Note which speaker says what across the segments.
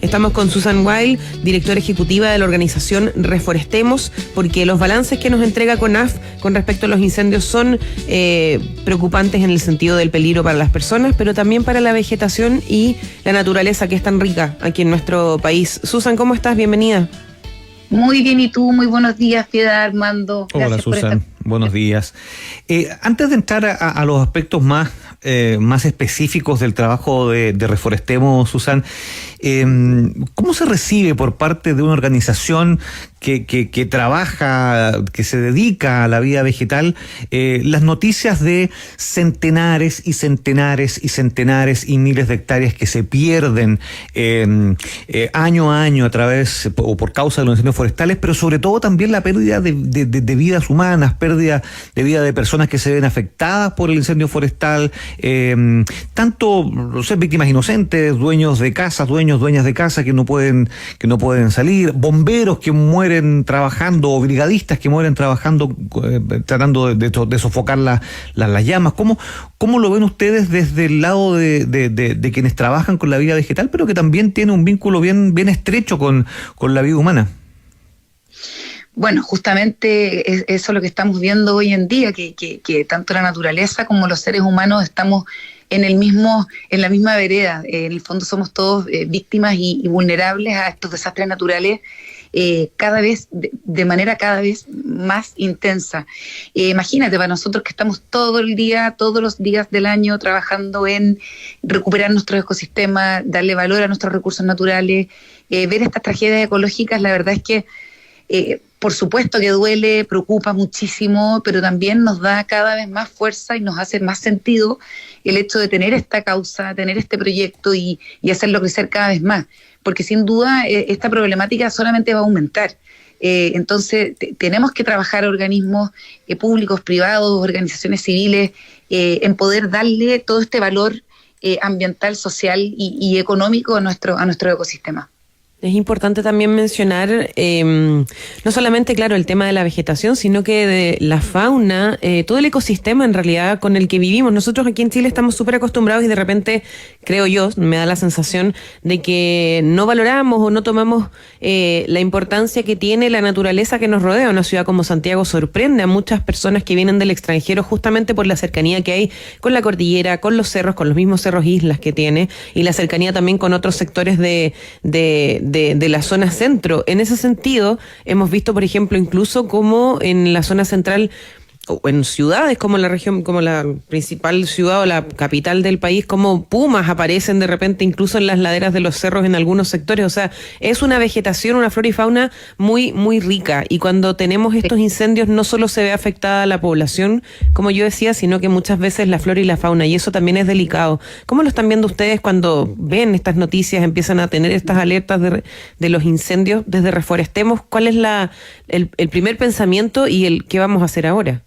Speaker 1: Estamos con Susan Wild, directora ejecutiva de la organización Reforestemos, porque los balances que nos entrega CONAF con respecto a los incendios son preocupantes en el sentido del peligro para las personas, pero también para la vegetación y la naturaleza que es tan rica aquí en nuestro país. Susan, ¿cómo estás? Bienvenida.
Speaker 2: Muy bien, ¿y tú? Muy buenos días, Piedad, Armando.
Speaker 3: Hola, Susan. Buenos días. Antes de entrar a los aspectos más específicos del trabajo de Reforestemos, Susan, ¿cómo se recibe por parte de una organización que trabaja, que se dedica a la vida vegetal, las noticias de centenares y centenares y centenares y miles de hectáreas que se pierden año a año a través o por causa de los incendios forestales, pero sobre todo también la pérdida de vidas humanas, pérdida de vida de personas que se ven afectadas por el incendio forestal, tanto, no sé, víctimas inocentes, dueños de casas, dueñas de casa que no pueden salir, bomberos que mueren trabajando, o brigadistas que mueren trabajando, tratando de sofocar las llamas. ¿Cómo lo ven ustedes desde el lado de quienes trabajan con la vida vegetal, pero que también tiene un vínculo bien estrecho con la vida humana?
Speaker 2: Bueno, justamente eso es lo que estamos viendo hoy en día, que tanto la naturaleza como los seres humanos estamos en la misma vereda. En el fondo somos todos víctimas y vulnerables a estos desastres naturales, cada vez de manera cada vez más intensa. Imagínate, para nosotros que estamos todo el día, todos los días del año trabajando en recuperar nuestros ecosistemas, darle valor a nuestros recursos naturales, ver estas tragedias ecológicas, la verdad es que por supuesto que duele, preocupa muchísimo, pero también nos da cada vez más fuerza y nos hace más sentido el hecho de tener esta causa, tener este proyecto y hacerlo crecer cada vez más, porque sin duda esta problemática solamente va a aumentar. Entonces tenemos que trabajar organismos públicos, privados, organizaciones civiles, en poder darle todo este valor ambiental, social y económico a nuestro ecosistema.
Speaker 1: Es importante también mencionar no solamente, claro, el tema de la vegetación, sino que de la fauna, todo el ecosistema en realidad con el que vivimos. Nosotros aquí en Chile estamos súper acostumbrados y de repente, creo yo, me da la sensación de que no valoramos o no tomamos la importancia que tiene la naturaleza que nos rodea. Una ciudad como Santiago sorprende a muchas personas que vienen del extranjero justamente por la cercanía que hay con la cordillera, con los cerros, con los mismos cerros islas que tiene, y la cercanía también con otros sectores de la zona centro. En ese sentido, hemos visto, por ejemplo, incluso como en la zona central o en ciudades como la región, como la principal ciudad o la capital del país, como pumas aparecen de repente incluso en las laderas de los cerros en algunos sectores. O sea, es una vegetación, una flora y fauna muy, muy rica. Y cuando tenemos estos incendios no solo se ve afectada la población, como yo decía, sino que muchas veces la flora y la fauna, y eso también es delicado. ¿Cómo lo están viendo ustedes cuando ven estas noticias, empiezan a tener estas alertas de los incendios desde Reforestemos? ¿Cuál es el primer pensamiento y el qué vamos a hacer ahora?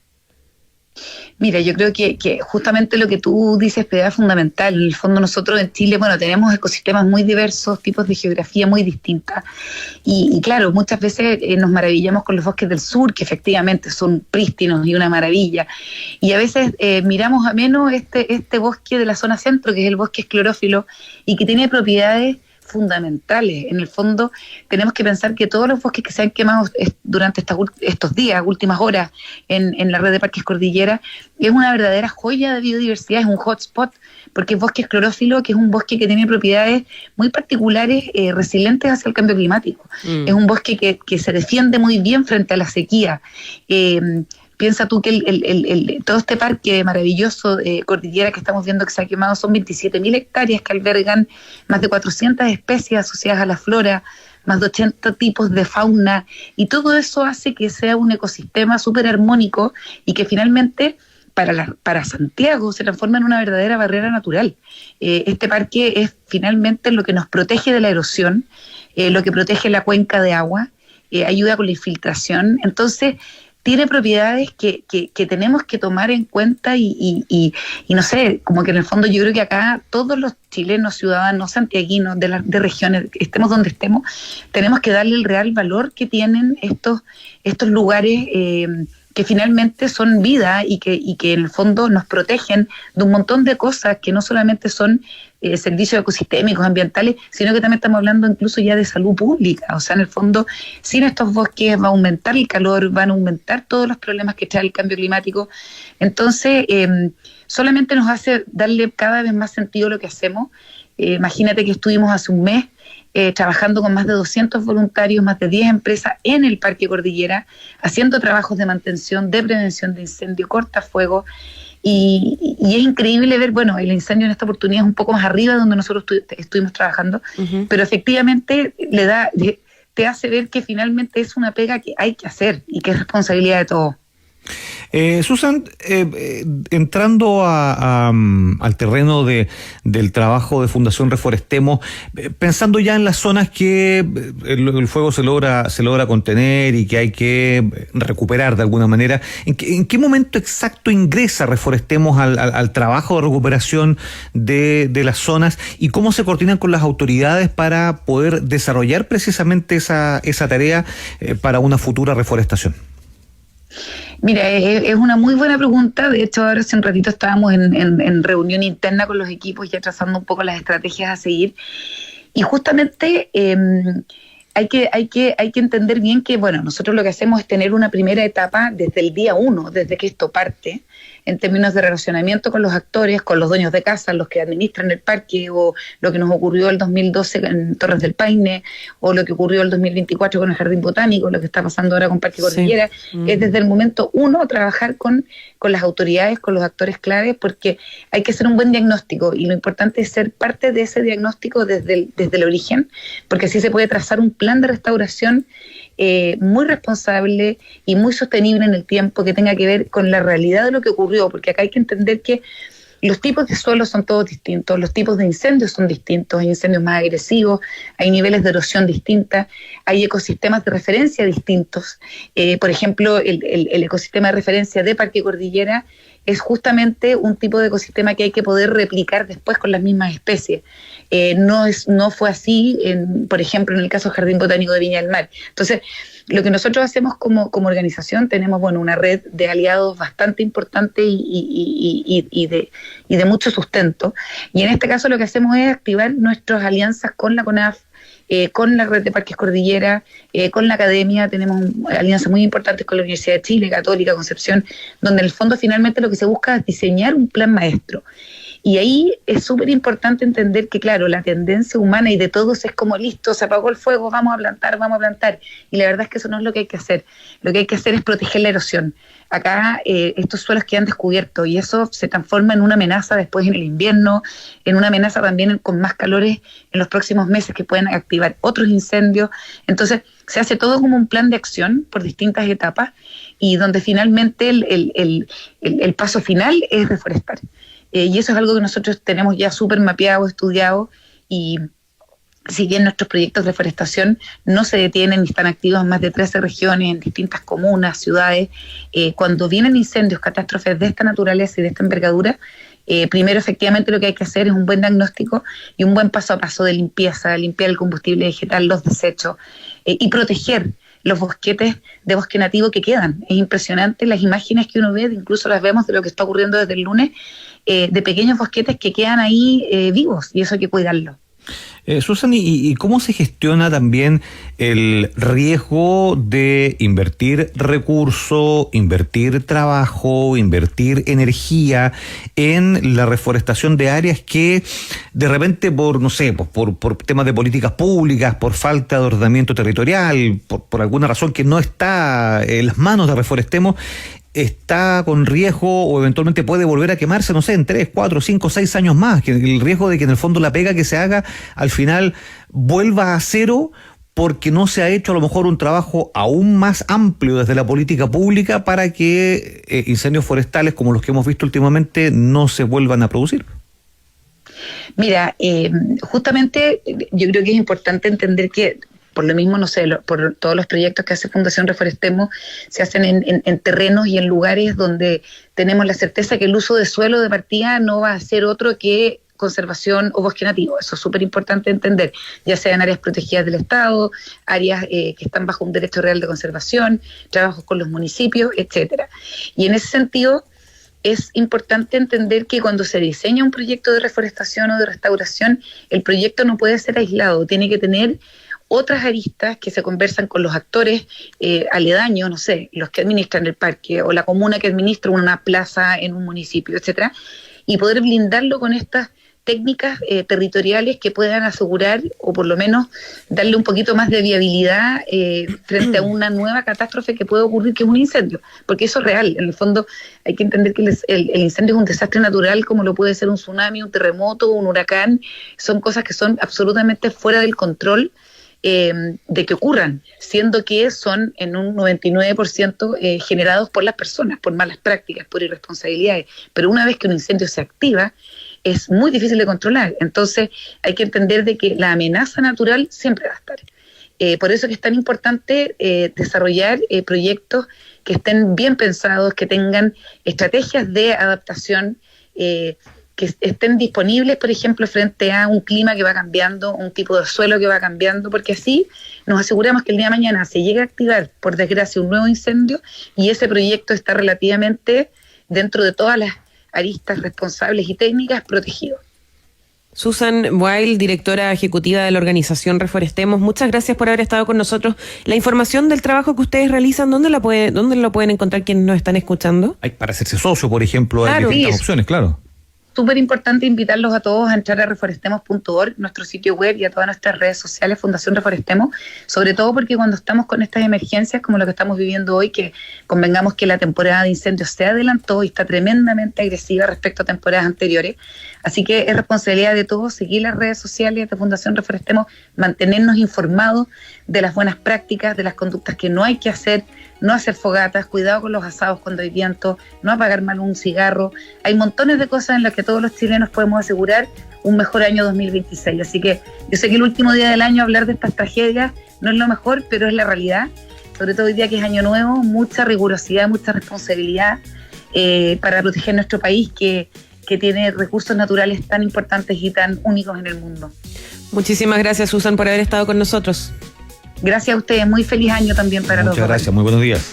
Speaker 2: Mira, yo creo que justamente lo que tú dices es fundamental. En el fondo nosotros en Chile, bueno, tenemos ecosistemas muy diversos, tipos de geografía muy distintas y claro, muchas veces nos maravillamos con los bosques del sur, que efectivamente son prístinos y una maravilla, y a veces miramos a menos este bosque de la zona centro, que es el bosque esclerófilo y que tiene propiedades fundamentales. En el fondo tenemos que pensar que todos los bosques que se han quemado durante estos días, últimas horas en la red de Parques Cordillera, es una verdadera joya de biodiversidad, es un hotspot, porque es bosque esclerófilo, que es un bosque que tiene propiedades muy particulares, resilientes hacia el cambio climático. Es un bosque que se defiende muy bien frente a la sequía. Piensa tú que todo este parque maravilloso de cordillera que estamos viendo que se ha quemado son 27.000 hectáreas que albergan más de 400 especies asociadas a la flora, más de 80 tipos de fauna, y todo eso hace que sea un ecosistema súper armónico y que finalmente para Santiago se transforma en una verdadera barrera natural. Este parque es finalmente lo que nos protege de la erosión, lo que protege la cuenca de agua, ayuda con la infiltración. Entonces tiene propiedades que tenemos que tomar en cuenta y no sé, como que en el fondo yo creo que acá todos los chilenos, ciudadanos, santiaguinos, de regiones, estemos donde estemos, tenemos que darle el real valor que tienen estos lugares que finalmente son vida y que en el fondo nos protegen de un montón de cosas que no solamente son servicios ecosistémicos, ambientales, sino que también estamos hablando incluso ya de salud pública. O sea, en el fondo, sin estos bosques va a aumentar el calor, van a aumentar todos los problemas que trae el cambio climático. Entonces, solamente nos hace darle cada vez más sentido a lo que hacemos. Imagínate que estuvimos hace un mes trabajando con más de 200 voluntarios, más de 10 empresas en el Parque Cordillera, haciendo trabajos de mantención, de prevención de incendio, cortafuegos, y es increíble ver, bueno, el incendio en esta oportunidad es un poco más arriba de donde nosotros estuvimos trabajando, pero efectivamente te hace ver que finalmente es una pega que hay que hacer y que es responsabilidad de todos.
Speaker 3: Susan, entrando al terreno del trabajo de Fundación Reforestemos, pensando ya en las zonas que el fuego se logra contener y que hay que recuperar de alguna manera, ¿en qué momento exacto ingresa Reforestemos al trabajo de recuperación de las zonas y cómo se coordinan con las autoridades para poder desarrollar precisamente esa tarea para una futura reforestación?
Speaker 2: Mira, es una muy buena pregunta. De hecho, ahora hace un ratito estábamos en reunión interna con los equipos ya trazando un poco las estrategias a seguir. Y justamente hay que entender bien que, bueno, nosotros lo que hacemos es tener una primera etapa desde el día 1, desde que esto parte, en términos de relacionamiento con los actores, con los dueños de casa, los que administran el parque, o lo que nos ocurrió el 2012 en Torres del Paine, o lo que ocurrió el 2024 con el Jardín Botánico, lo que está pasando ahora con Parque Cordillera. Es desde el momento 1 trabajar con las autoridades, con los actores claves, porque hay que hacer un buen diagnóstico, y lo importante es ser parte de ese diagnóstico desde el origen, porque así se puede trazar un plan de restauración muy responsable y muy sostenible en el tiempo, que tenga que ver con la realidad de lo que ocurrió, porque acá hay que entender que los tipos de suelos son todos distintos, los tipos de incendios son distintos, hay incendios más agresivos, hay niveles de erosión distintas, hay ecosistemas de referencia distintos. Por ejemplo, el ecosistema de referencia de Parque Cordillera es justamente un tipo de ecosistema que hay que poder replicar después con las mismas especies. No fue así, por ejemplo, en el caso del Jardín Botánico de Viña del Mar. Entonces, lo que nosotros hacemos como organización, tenemos, bueno, una red de aliados bastante importante y de mucho sustento. Y en este caso lo que hacemos es activar nuestras alianzas con la CONAF, con la red de Parques Cordillera, con la academia. Tenemos alianzas muy importantes con la Universidad de Chile, Católica, Concepción, donde en el fondo finalmente lo que se busca es diseñar un plan maestro. Y ahí es súper importante entender que, claro, la tendencia humana y de todos es como, listo, se apagó el fuego, vamos a plantar. Y la verdad es que eso no es lo que hay que hacer. Lo que hay que hacer es proteger la erosión. Acá estos suelos quedan descubiertos y eso se transforma en una amenaza después en el invierno, en una amenaza también con más calores en los próximos meses que pueden activar otros incendios. Entonces, se hace todo como un plan de acción por distintas etapas y donde finalmente el paso final es reforestar. Y eso es algo que nosotros tenemos ya súper mapeado, estudiado, y si bien nuestros proyectos de reforestación no se detienen y están activos en más de 13 regiones, en distintas comunas, ciudades, cuando vienen incendios, catástrofes de esta naturaleza y de esta envergadura, primero efectivamente lo que hay que hacer es un buen diagnóstico y un buen paso a paso de limpieza, limpiar el combustible vegetal, los desechos, y proteger los bosquetes de bosque nativo que quedan. Es impresionante las imágenes que uno ve, incluso las vemos de lo que está ocurriendo desde el lunes, de pequeños bosquetes que quedan ahí vivos, y eso hay que cuidarlo.
Speaker 3: Susan, ¿y cómo se gestiona también el riesgo de invertir recursos, invertir trabajo, invertir energía en la reforestación de áreas que de repente por temas de políticas públicas, por falta de ordenamiento territorial, por alguna razón que no está en las manos de Reforestemos, está con riesgo o eventualmente puede volver a quemarse, no sé, en 3, 4, 5, 6 años más, que el riesgo de que en el fondo la pega que se haga al final vuelva a cero porque no se ha hecho a lo mejor un trabajo aún más amplio desde la política pública para que incendios forestales como los que hemos visto últimamente no se vuelvan a producir?
Speaker 2: Mira, justamente yo creo que es importante entender que por lo mismo, no sé, por todos los proyectos que hace Fundación Reforestemos se hacen en terrenos y en lugares donde tenemos la certeza que el uso de suelo de partida no va a ser otro que conservación o bosque nativo. Eso es súper importante entender, ya sean áreas protegidas del Estado, áreas que están bajo un derecho real de conservación, trabajos con los municipios, etcétera. Y en ese sentido, es importante entender que cuando se diseña un proyecto de reforestación o de restauración, el proyecto no puede ser aislado, tiene que tener otras aristas que se conversan con los actores aledaños, no sé, los que administran el parque o la comuna que administra una plaza en un municipio, etcétera, y poder blindarlo con estas técnicas territoriales que puedan asegurar o por lo menos darle un poquito más de viabilidad frente a una nueva catástrofe que puede ocurrir, que es un incendio, porque eso es real. En el fondo hay que entender que el incendio es un desastre natural, como lo puede ser un tsunami, un terremoto, un huracán. Son cosas que son absolutamente fuera del control de que ocurran, siendo que son en un 99% generados por las personas, por malas prácticas, por irresponsabilidades. Pero una vez que un incendio se activa, es muy difícil de controlar. Entonces hay que entender de que la amenaza natural siempre va a estar. Por eso que es tan importante desarrollar proyectos que estén bien pensados, que tengan estrategias de adaptación, que estén disponibles, por ejemplo, frente a un clima que va cambiando, un tipo de suelo que va cambiando, porque así nos aseguramos que el día de mañana se llegue a activar, por desgracia, un nuevo incendio y ese proyecto está relativamente dentro de todas las aristas responsables y técnicas protegidos.
Speaker 1: Susan Wild, directora ejecutiva de la organización Reforestemos, muchas gracias por haber estado con nosotros. La información del trabajo que ustedes realizan, ¿dónde lo pueden encontrar quienes nos están escuchando?
Speaker 3: Hay para hacerse socio, por ejemplo,
Speaker 1: claro,
Speaker 3: hay distintas opciones, claro.
Speaker 2: Súper importante invitarlos a todos a entrar a reforestemos.org, nuestro sitio web, y a todas nuestras redes sociales, Fundación Reforestemos, sobre todo porque cuando estamos con estas emergencias como lo que estamos viviendo hoy, que convengamos que la temporada de incendios se adelantó y está tremendamente agresiva respecto a temporadas anteriores, así que es responsabilidad de todos seguir las redes sociales de Fundación Reforestemos, mantenernos informados de las buenas prácticas, de las conductas que no hay que hacer, no hacer fogatas, cuidado con los asados cuando hay viento, no apagar mal un cigarro. Hay montones de cosas en las que todos los chilenos podemos asegurar un mejor año 2026. Así que yo sé que el último día del año hablar de estas tragedias no es lo mejor, pero es la realidad. Sobre todo hoy día que es año nuevo, mucha rigurosidad, mucha responsabilidad para proteger nuestro país que tiene recursos naturales tan importantes y tan únicos en el mundo.
Speaker 1: Muchísimas gracias, Susan, por haber estado con nosotros.
Speaker 2: Gracias a ustedes, muy feliz año también para los dos.
Speaker 3: Muchas gracias, muy buenos días.